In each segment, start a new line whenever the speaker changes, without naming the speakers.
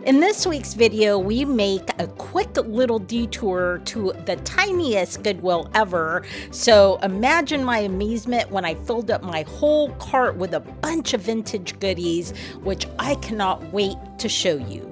In this week's video, we make a quick little detour to the tiniest Goodwill ever. So imagine my amazement when I filled up my whole cart with a bunch of vintage goodies, which I cannot wait to show you.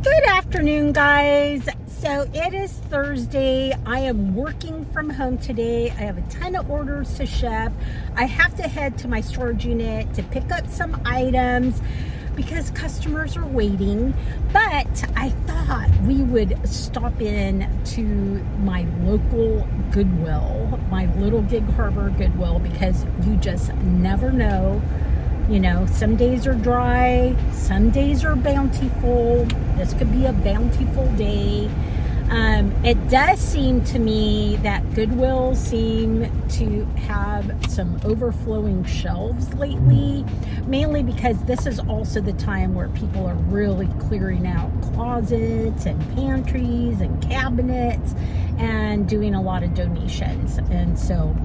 Good afternoon, guys. So it is Thursday. I am working from home today. I have a ton of orders to ship. I have to head to my storage unit to pick up some items because customers are waiting. But I thought we would stop in to my local Goodwill, my little Gig Harbor Goodwill, because you just never know. You know, some days are dry, some days are bountiful. This could be a bountiful day. It does seem to me that Goodwill seem to have some overflowing shelves lately, mainly because this is also the time where people are really clearing out closets and pantries and cabinets and doing a lot of donations. And so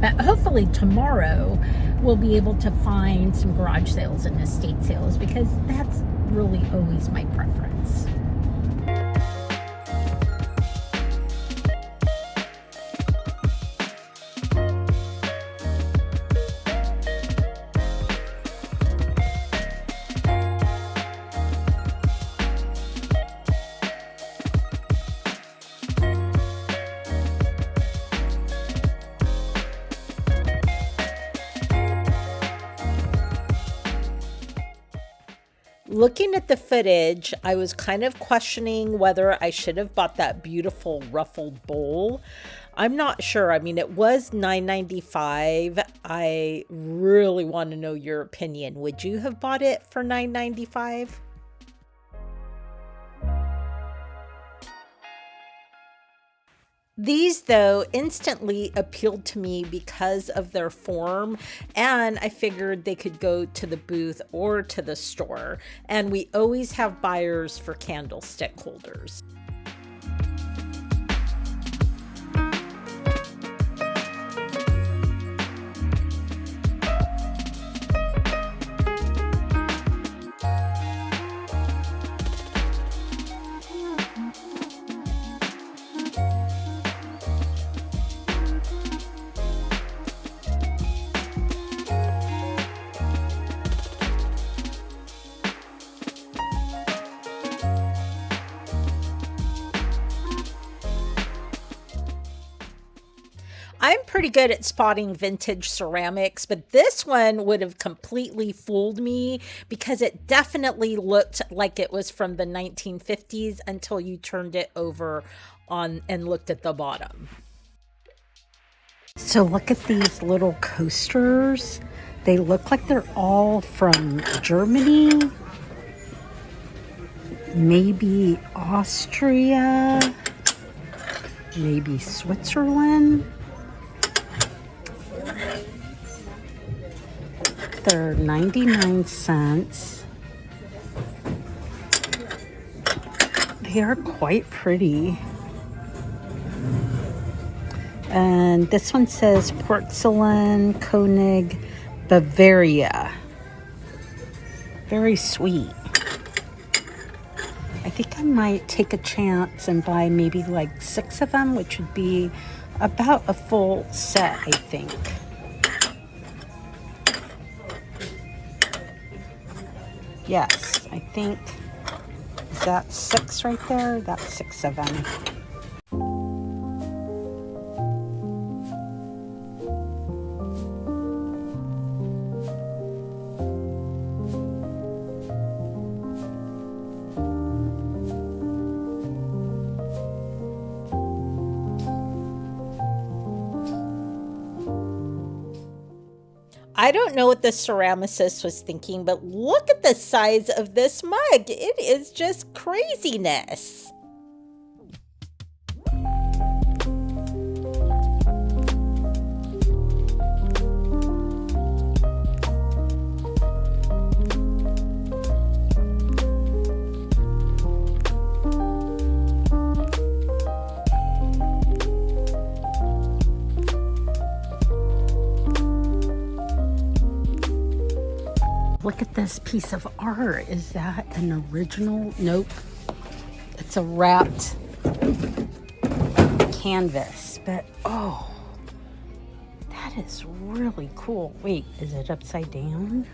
but hopefully tomorrow we'll be able to find some garage sales and estate sales, because that's really always my preference. Looking at the footage, I was kind of questioning whether I should have bought that beautiful ruffled bowl. I'm not sure. I mean, it was $9.95. I really want to know your opinion. Would you have bought it for $9.95? These, though, instantly appealed to me because of their form, and I figured they could go to the booth or to the store, and we always have buyers for candlestick holders. I'm pretty good at spotting vintage ceramics, but this one would have completely fooled me because it definitely looked like it was from the 1950s until you turned it over on and looked at the bottom. So look at these little coasters. They look like they're all from Germany, maybe Austria, maybe Switzerland. They're 99 cents. They are quite pretty. And this one says Porcelain Konig Bavaria. Very sweet. I think I might take a chance and buy maybe like 6 of them, which would be about a full set, I think. Yes, I think, is that 6 right there? That's 6 of them. I don't know what the ceramicist was thinking, but look at the size of this mug. It is just craziness. Look at this piece of art. Is that an original? Nope. It's a wrapped canvas. But, oh, that is really cool. Wait, is it upside down?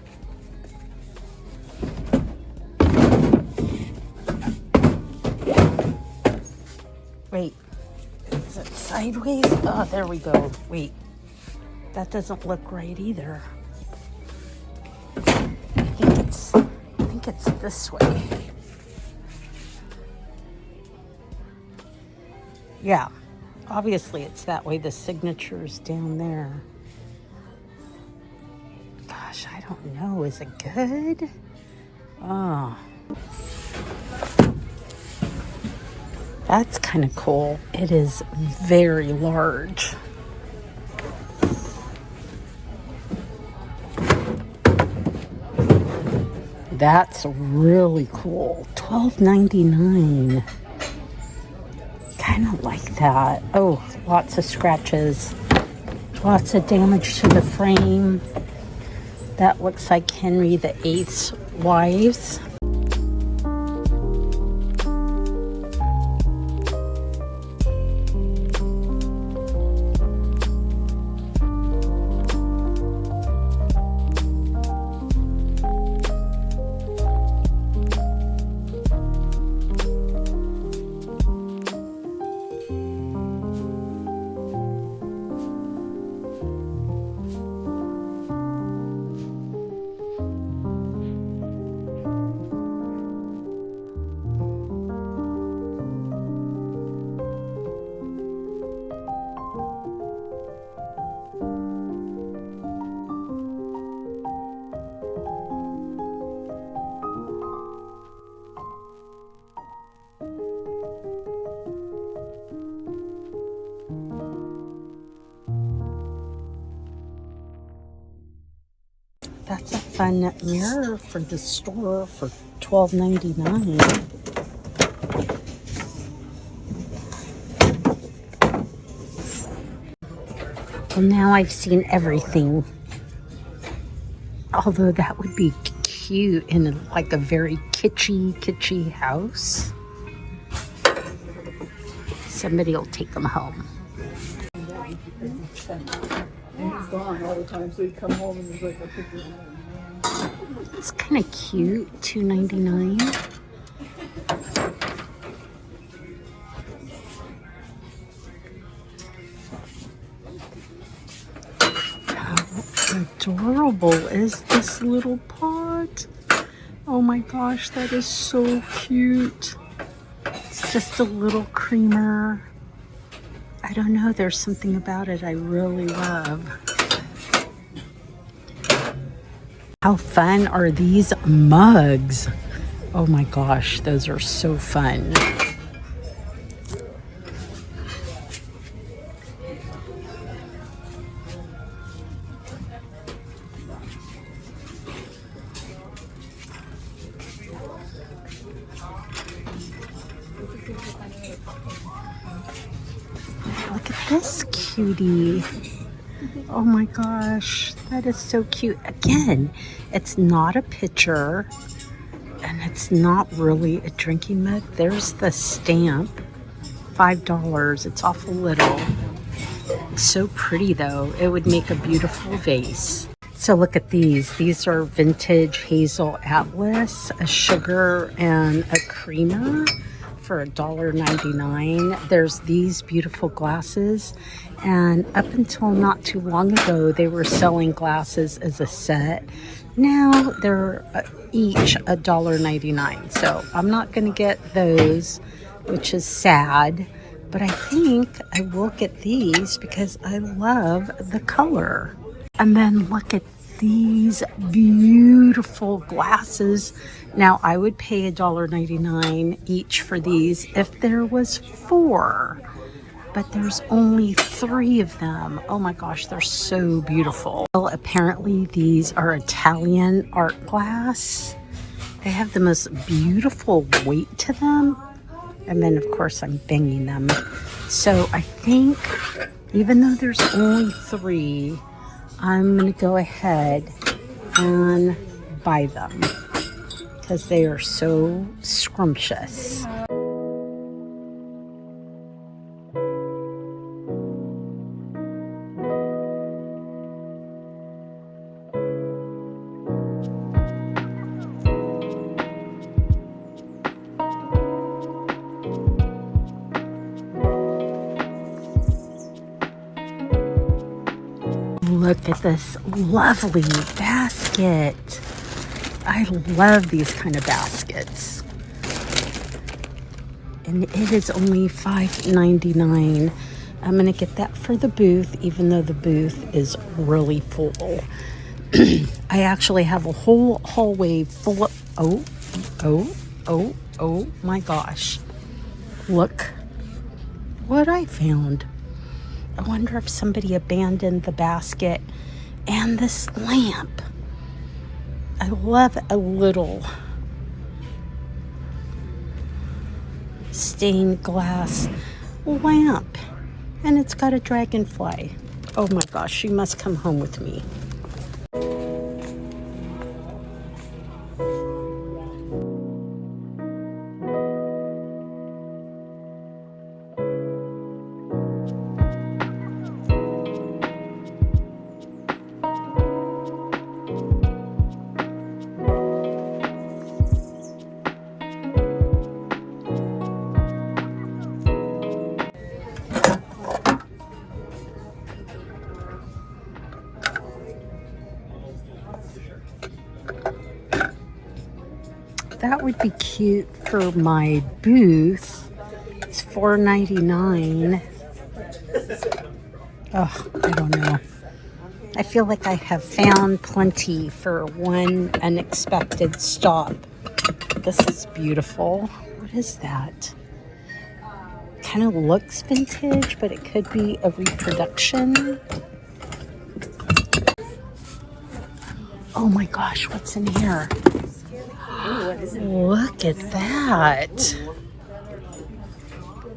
Wait, is it sideways? Oh, there we go. Wait, that doesn't look right either. I think it's this way. Yeah, obviously it's that way. The signature's down there. Gosh, I don't know. Is it good? Oh. That's kind of cool. It is very large. That's really cool. $12.99. Kind of like that. Oh, lots of scratches. Lots of damage to the frame. That looks like Henry VIII's wives. That's a fun mirror for the store for $12.99. Well, now I've seen everything. Although that would be cute in like a very kitschy house. Somebody will take them home.
And he's gone all the time, so he'd come home and he's like, I think
It's kind of cute, $2.99. How adorable is this little pot? Oh my gosh, that is so cute. It's just a little creamer. I don't know, there's something about it I really love. How fun are these mugs? Oh my gosh, those are so fun. Look at this cutie. Oh my gosh, that is so cute. Again, it's not a pitcher and it's not really a drinking mug. There's the stamp, $5. It's awful little. So pretty though. It would make a beautiful vase. So look at these. These are vintage hazel atlas, a sugar and a creamer for $1.99. There's these beautiful glasses, and up until not too long ago they were selling glasses as a set. Now they're each $1.99, so I'm not going to get those, which is sad, but I think I will get these because I love the color. And then look at these beautiful glasses. Now, I would pay $1.99 each for these if there was 4, but there's only 3 of them. Oh my gosh, they're so beautiful. Well, apparently these are Italian art glass. They have the most beautiful weight to them. And then, of course, I'm banging them. So I think, even though there's only 3, I'm going to go ahead and buy them because they are so scrumptious. Look at this lovely basket. I love these kind of baskets. And it is only $5.99. I'm going to get that for the booth, even though the booth is really full. I actually have a whole hallway full of... Oh my gosh. Look what I found. I wonder if somebody abandoned the basket and this lamp. I love a little stained glass lamp. And it's got a dragonfly. Oh my gosh, she must come home with me. That would be cute for my booth. It's $4.99. Oh, I don't know. I feel like I have found plenty for one unexpected stop. This is beautiful. What is that? Kind of looks vintage, but it could be a reproduction. Oh my gosh, what's in here? Look at that.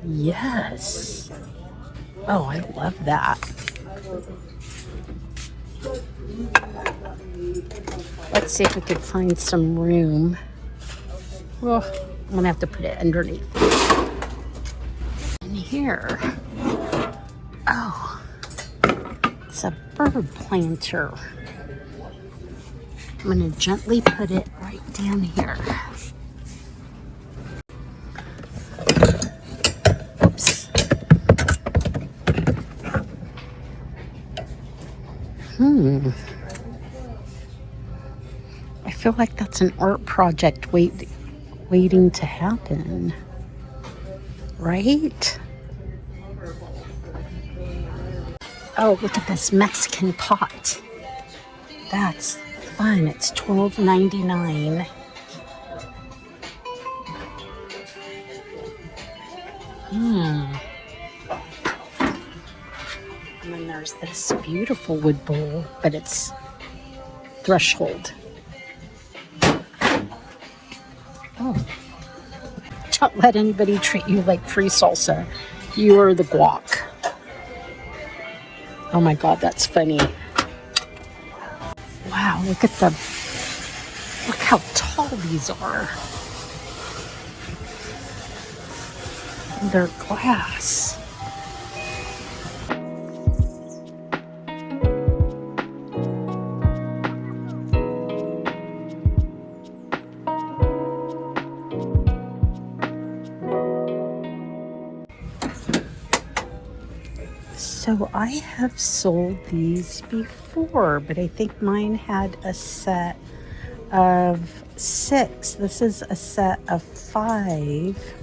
Yes. Oh, I love that. Let's see if we could find some room. Well, I'm gonna have to put it underneath. In here. Oh, it's a bird planter. I'm going to gently put it right down here. Oops. I feel like that's an art project waiting to happen. Right? Oh, look at this Mexican pot. That's fun. It's $12.99. And then there's this beautiful wood bowl, but it's threshold. Oh. Don't let anybody treat you like free salsa. You are the guac. Oh my God, that's funny. Wow, look how tall these are. They're glass. So I have sold these before, but I think mine had a set of 6. This is a set of 5.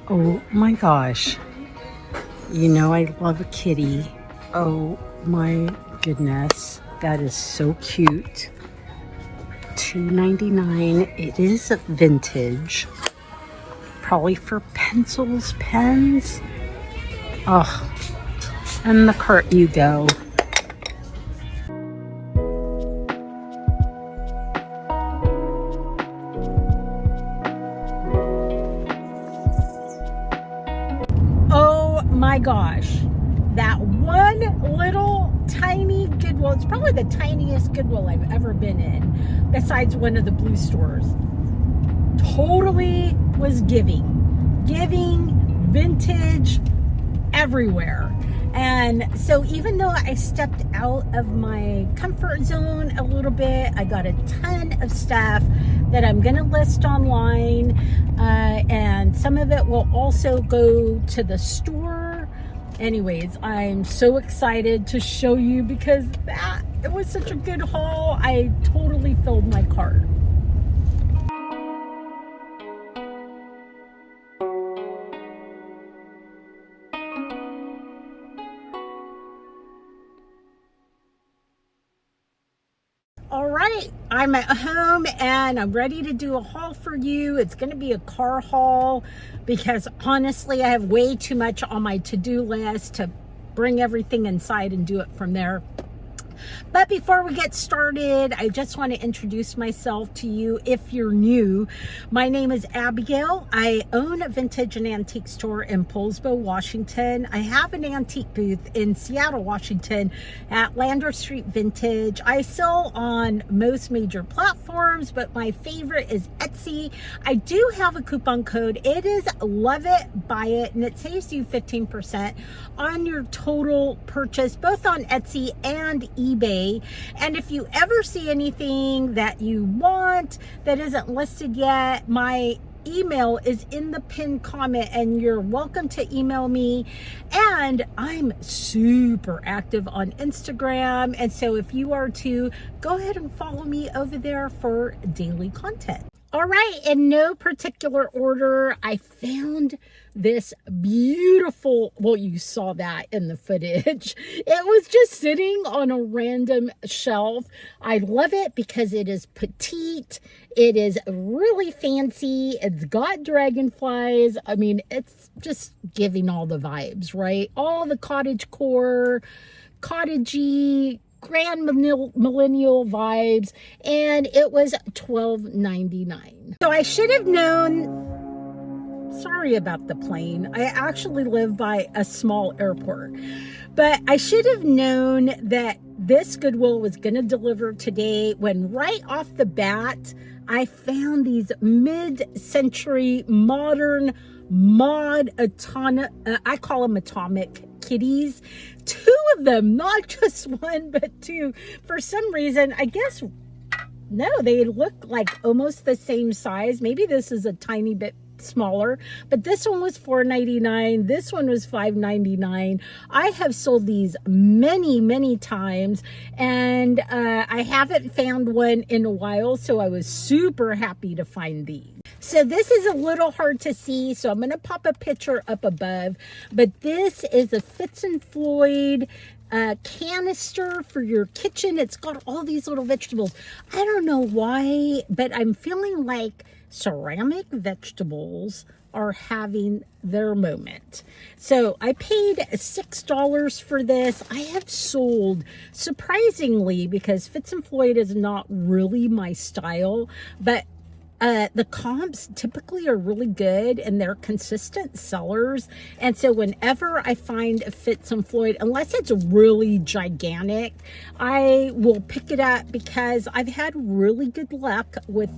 Oh my gosh. You know I love a kitty. Oh my goodness, that is so cute. $2.99. It is vintage. Probably for pencils, pens. Oh, and the cart you go. Oh my gosh. That one little tiny Goodwill, it's probably the tiniest Goodwill I've ever been in, besides one of the blue stores. Totally was giving vintage everywhere. And so even though I stepped out of my comfort zone a little bit, I got a ton of stuff that I'm gonna list online, and some of it will also go to the store. Anyways, I'm so excited to show you because it was such a good haul. I totally filled my cart. All right, I'm at home and I'm ready to do a haul for you. It's going to be a car haul because honestly, I have way too much on my to-do list to bring everything inside and do it from there. But before we get started, I just want to introduce myself to you if you're new. My name is Abigail. I own a vintage and antique store in Poulsbo, Washington. I have an antique booth in Seattle, Washington at Lander Street Vintage. I sell on most major platforms, but my favorite is Etsy. I do have a coupon code. It is LOVEITBUYIT, and it saves you 15% on your total purchase, both on Etsy and eBay. And if you ever see anything that you want that isn't listed yet, my email is in the pinned comment and you're welcome to email me. And I'm super active on Instagram, and so if you are too, go ahead and follow me over there for daily content. All right, in no particular order, I found this beautiful, well, you saw that in the footage. It was just sitting on a random shelf. I love it because it is petite. It is really fancy. It's got dragonflies. I mean, it's just giving all the vibes, right? All the cottage core, cottagey, grand millennial vibes, and it was $12.99. So I should have known, sorry about the plane, I actually live by a small airport, but I should have known that this Goodwill was going to deliver today when right off the bat I found these mid-century modern I call them atomic kitties. Two of them, not just one, but two. For some reason, I guess, no, they look like almost the same size. Maybe this is a tiny bit smaller, but this one was $4.99. This one was $5.99. I have sold these many times, and I haven't found one in a while, so I was super happy to find these. So this is a little hard to see, so I'm going to pop a picture up above, but this is a Fitz and Floyd canister for your kitchen. It's got all these little vegetables. I don't know why, but I'm feeling like ceramic vegetables are having their moment. So I paid $6 for this. I have sold, surprisingly, because Fitz and Floyd is not really my style, but the comps typically are really good and they're consistent sellers. And so whenever I find a Fitz and Floyd, unless it's really gigantic, I will pick it up because I've had really good luck with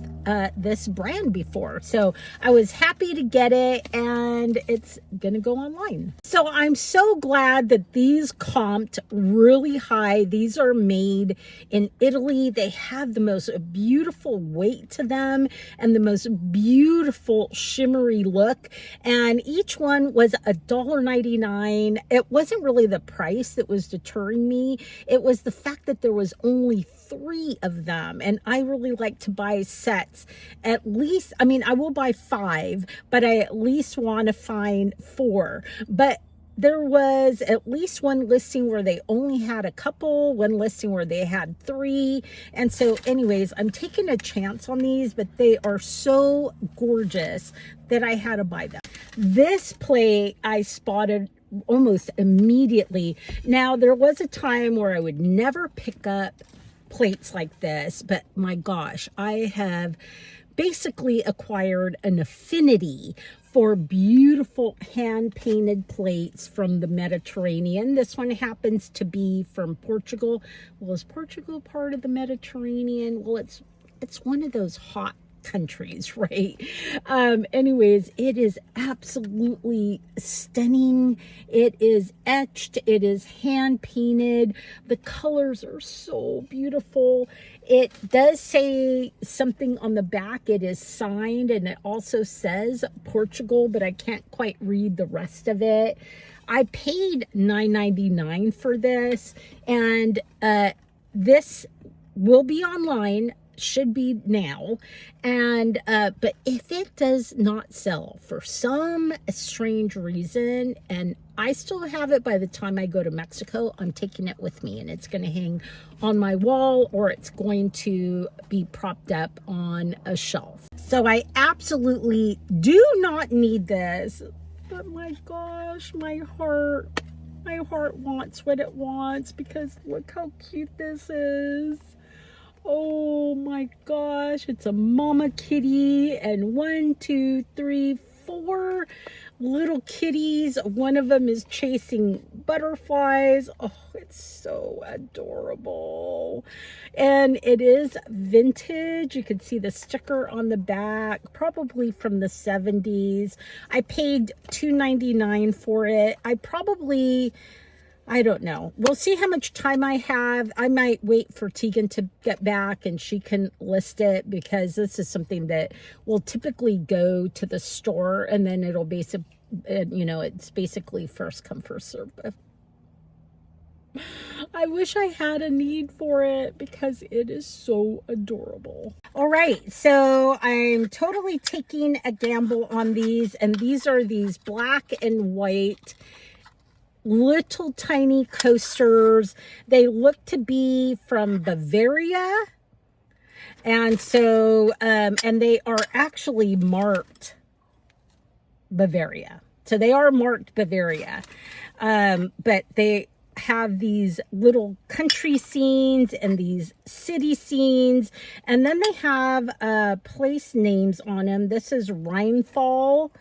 this brand before. So I was happy to get it, and it's gonna go online. So I'm so glad that these comped really high. These are made in Italy. They have the most beautiful weight to them and the most beautiful shimmery look, and each one was $1.99. It wasn't really the price that was deterring me. It was the fact that there was only 3 of them, and I really like to buy sets. At least, I mean, I will buy 5, but I at least want to find 4. But there was at least one listing where they only had a couple, one listing where they had 3. And so anyways, I'm taking a chance on these, but they are so gorgeous that I had to buy them. This plate I spotted almost immediately. Now, there was a time where I would never pick up plates like this, but my gosh, I have basically acquired an affinity for beautiful hand-painted plates from the Mediterranean. This one happens to be from Portugal. Well, is Portugal part of the Mediterranean? Well, it's one of those hot countries, right? Anyways, it is absolutely stunning. It is etched. It is hand painted. The colors are so beautiful. It does say something on the back. It is signed, and it also says Portugal, but I can't quite read the rest of it. I paid $9.99 for this, and this will be online, should be now, and but if it does not sell for some strange reason, and I still have it by the time I go to Mexico, I'm taking it with me, and it's going to hang on my wall, or it's going to be propped up on a shelf. So I absolutely do not need this, but my gosh, my heart wants what it wants, because look how cute this is. Oh my gosh, it's a mama kitty, and 1, 2, 3, 4 little kitties. One of them is chasing butterflies. Oh, it's so adorable. And it is vintage. You can see the sticker on the back, probably from the 70s. I paid $2.99 for it. I don't know. We'll see how much time I have. I might wait for Tegan to get back and she can list it, because this is something that will typically go to the store, and then it'll basically, it's basically first come, first serve. I wish I had a need for it, because it is so adorable. All right, so I'm totally taking a gamble on these, and these are these black and white little tiny coasters. They look to be from Bavaria, and so and they are actually marked Bavaria, so they are marked Bavaria, but they have these little country scenes and these city scenes, and then they have place names on them. This is Rheinfall.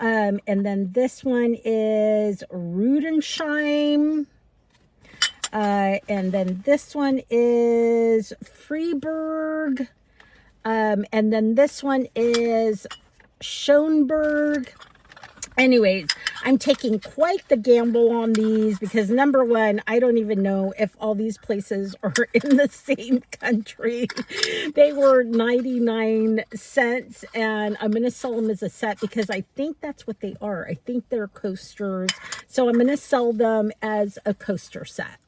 And then this one is Rudensheim. And then this one is Freiburg. And then this one is Schoenberg. Anyways, I'm taking quite the gamble on these, because number one, I don't even know if all these places are in the same country. They were 99 cents, and I'm going to sell them as a set, because I think that's what they are. I think they're coasters. So I'm going to sell them as a coaster set.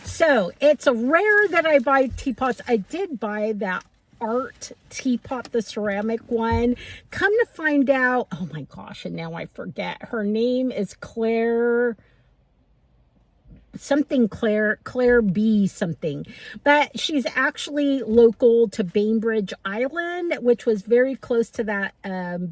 So it's rare that I buy teapots. I did buy that art teapot, the ceramic one. Come to find out, oh my gosh, and now I forget. Her name is Claire B something, but she's actually local to Bainbridge Island, which was very close to that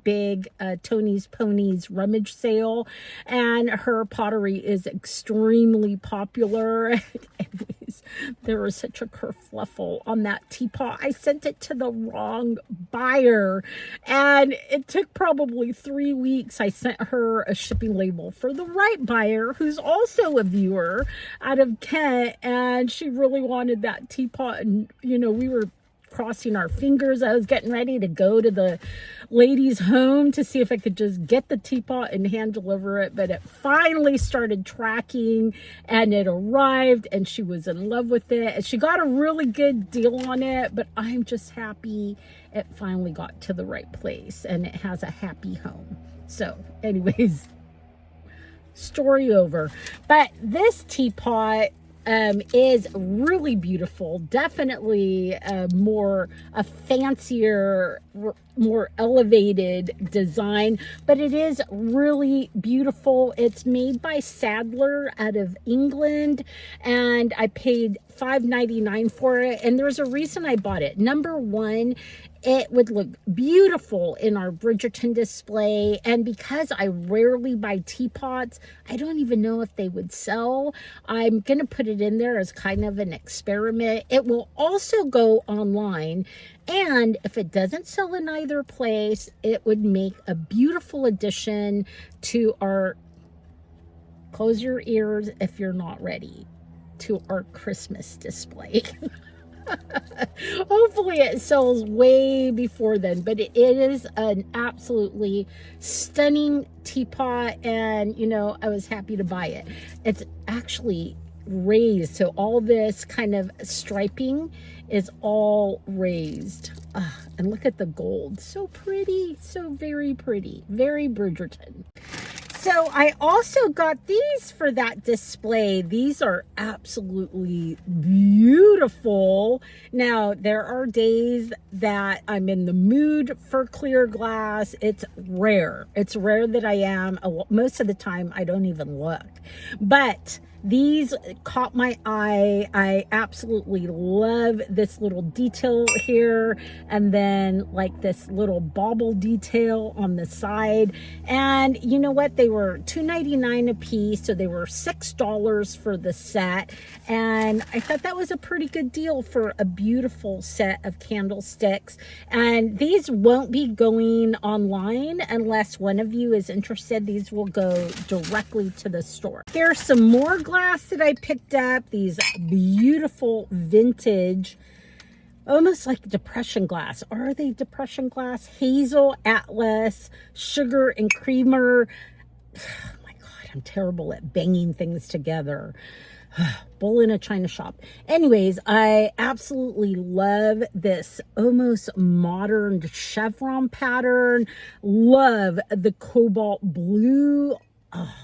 big Tony's Ponies rummage sale, and her pottery is extremely popular. Anyways, there was such a kerfluffle on that teapot. I sent it to the wrong buyer, and it took probably 3 weeks. I sent her a shipping label for the right buyer, who's also a viewer out of Kent, and she really wanted that teapot, and we were crossing our fingers. I was getting ready to go to the lady's home to see if I could just get the teapot and hand deliver it, but it finally started tracking, and it arrived, and she was in love with it, and she got a really good deal on it. But I'm just happy it finally got to the right place, and it has a happy home. So anyways, story over. But this teapot is really beautiful. Definitely a fancier, more elevated design, but it is really beautiful. It's made by Sadler out of England, and I paid $5.99 for it, and there's a reason I bought it. Number one, it would look beautiful in our Bridgerton display, and because I rarely buy teapots, I don't even know if they would sell. I'm gonna put it in there as kind of an experiment. It will also go online, and if it doesn't sell in either place, it would make a beautiful addition to our, close your ears if you're not ready, to our Christmas display. Hopefully it sells way before then, but it is an absolutely stunning teapot, and you know, I was happy to buy it. It's actually raised, so all this kind of striping is all raised. And look at the gold, so pretty, so very pretty, very Bridgerton. So I also got these for that display. These are absolutely beautiful. Now, there are days that I'm in the mood for clear glass. It's rare. It's rare that I am. Most of the time, I don't even look. But these caught my eye. I absolutely love this little detail here, and then like this little bauble detail on the side. And you know what? They were $2.99 a piece, so they were $6 for the set. And I thought that was a pretty good deal for a beautiful set of candlesticks. And these won't be going online unless one of you is interested. These will go directly to the store. There's some more glass that I picked up. These beautiful vintage, almost like depression glass. Are they depression glass? Hazel, Atlas, sugar, and creamer. Oh my God, I'm terrible at banging things together. Bull in a china shop. Anyways, I absolutely love this almost modern chevron pattern. Love the cobalt blue. Oh,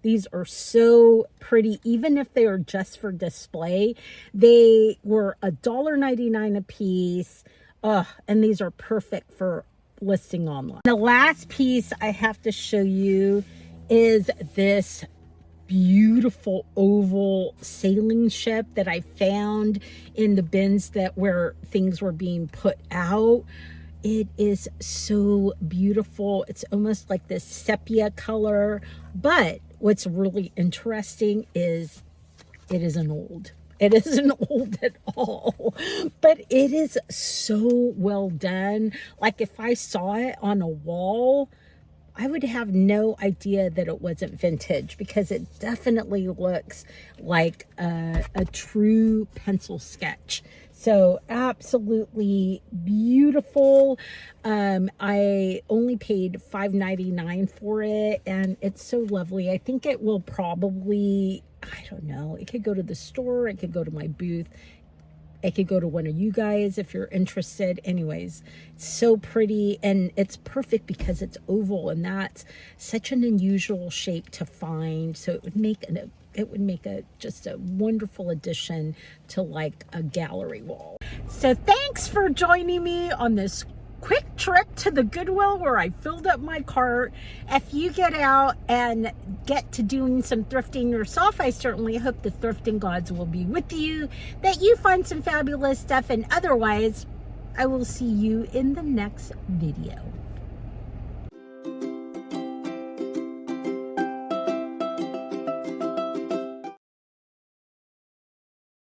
these are so pretty, even if they are just for display. They were $1.99 a piece. And these are perfect for listing online. The last piece I have to show you is this beautiful oval sailing ship that I found in the bins where things were being put out. It is so beautiful. It's almost like this sepia color, but what's really interesting is it isn't old. It isn't old at all, but it is so well done. Like if I saw it on a wall, I would have no idea that it wasn't vintage, because it definitely looks like a true pencil sketch. So absolutely beautiful. I only paid $5.99 for it, and it's so lovely. I think it will probably, I don't know, it could go to the store, it could go to my booth, it could go to one of you guys if you're interested. Anyways, it's so pretty, and it's perfect because it's oval, and that's such an unusual shape to find. So it would make just a wonderful addition to like a gallery wall. So thanks for joining me on this quick trip to the Goodwill where I filled up my cart. If you get out and get to doing some thrifting yourself, I certainly hope the thrifting gods will be with you, that you find some fabulous stuff, and otherwise I will see you in the next video.